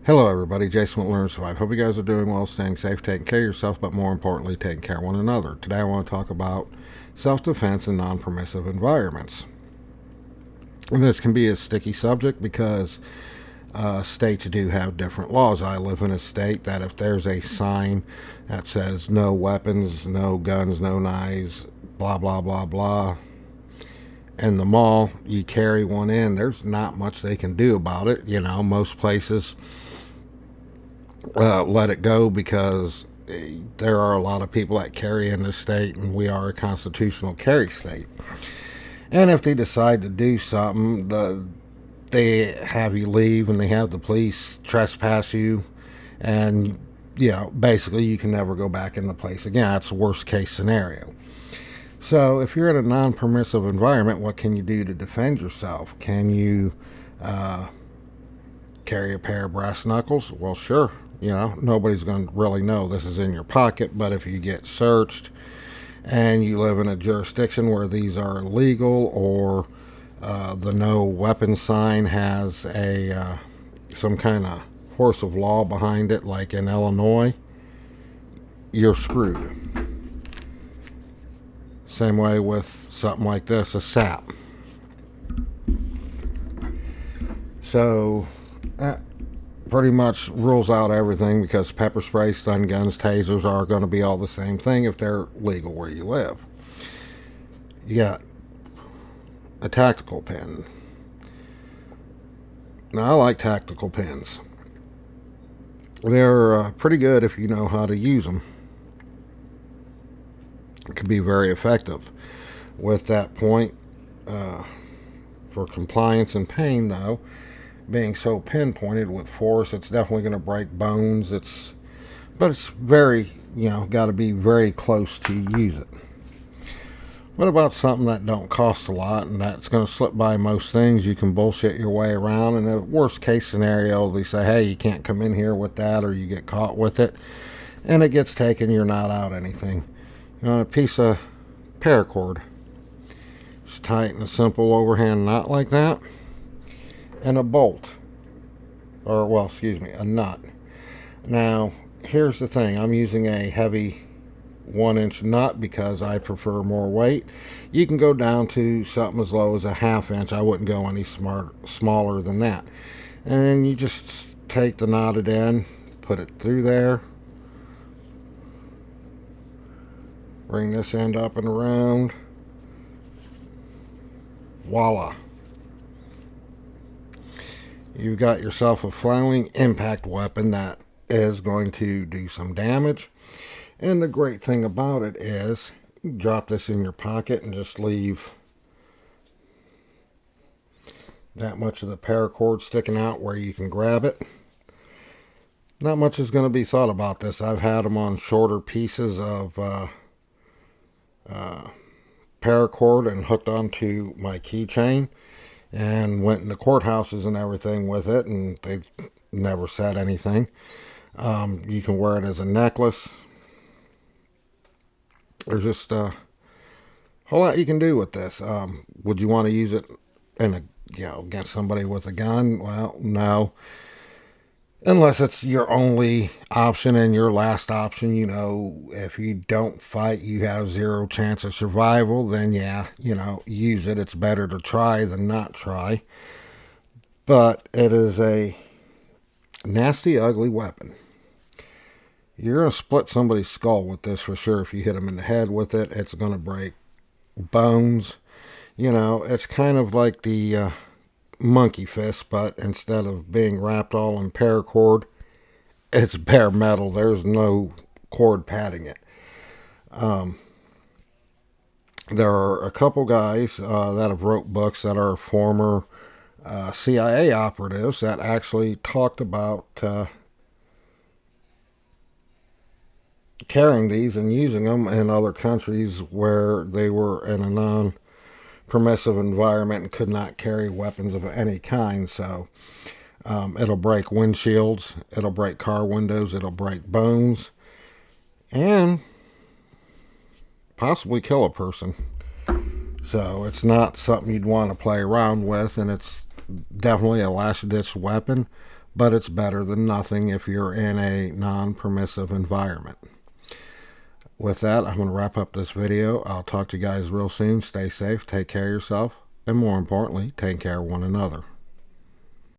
Hello, everybody. Jason will learn to survive. Hope you guys are doing well, staying safe, taking care of yourself, but more importantly, taking care of one another. Today, I want to talk about self defense in non permissive environments. And this can be a sticky subject because states do have different laws. I live in a state that if there's a sign that says no weapons, no guns, no knives, blah, blah, blah, blah, in the mall, you carry one in, there's not much they can do about it. Most places let it go because there are a lot of people that carry in this state, and we are a constitutional carry state. And if they decide to do something, they have you leave, and they have the police trespass you, and basically you can never go back in the place again. That's the worst case scenario. So if you're in a non-permissive environment, what can you do to defend yourself? Can you carry a pair of brass knuckles? Well, sure. Nobody's going to really know this is in your pocket, but if you get searched and you live in a jurisdiction where these are illegal, or the no weapon sign has a some kind of force of law behind it, like in Illinois, you're screwed. Same way with something like this, a SAP. So that pretty much rules out everything, because pepper spray, stun guns, tasers are going to be all the same thing if they're legal where you live. You got a tactical pen. Now, I like tactical pens. They're pretty good if you know how to use them. It can be very effective. With that point, for compliance and pain, though, being so pinpointed with force, it's definitely going to break bones. But it's very, got to be very close to use it. What about something that don't cost a lot and that's going to slip by most things? You can bullshit your way around. In the worst case scenario, they say, hey, you can't come in here with that, or you get caught with it, and it gets taken. You're not out anything. A piece of paracord. Just tighten a simple overhand knot like that, and a bolt, or well, excuse me, a nut. Now, here's the thing. I'm using a heavy 1-inch nut because I prefer more weight. You can go down to something as low as a 1/2 inch. I wouldn't go any smaller than that. And then you just take the knotted end, put it through there, bring this end up and around. Voila. You've got yourself a flailing impact weapon that is going to do some damage. And the great thing about it is, you drop this in your pocket and just leave that much of the paracord sticking out where you can grab it. Not much is going to be thought about this. I've had them on shorter pieces of paracord and hooked onto my keychain, and went in the courthouses and everything with it, and they never said anything. You can wear it as a necklace. There's just a whole lot you can do with this. Would you want to use it against somebody with a gun? Well, no. Unless it's your only option and your last option. If you don't fight, you have zero chance of survival, then yeah, use it. It's better to try than not try. But it is a nasty, ugly weapon. You're going to split somebody's skull with this for sure. If you hit them in the head with it, it's going to break bones. It's kind of like the monkey fist, but instead of being wrapped all in paracord, it's bare metal. There's no cord padding it. There are a couple guys that have wrote books that are former CIA operatives that actually talked about carrying these and using them in other countries where they were in a non-permissive environment and could not carry weapons of any kind. So it'll break windshields, it'll break car windows, it'll break bones, and possibly kill a person. So it's not something you'd want to play around with, and it's definitely a last-ditch weapon. but it's better than nothing if you're in a non-permissive environment. With that, I'm going to wrap up this video. I'll talk to you guys real soon. Stay safe, take care of yourself, and more importantly, take care of one another.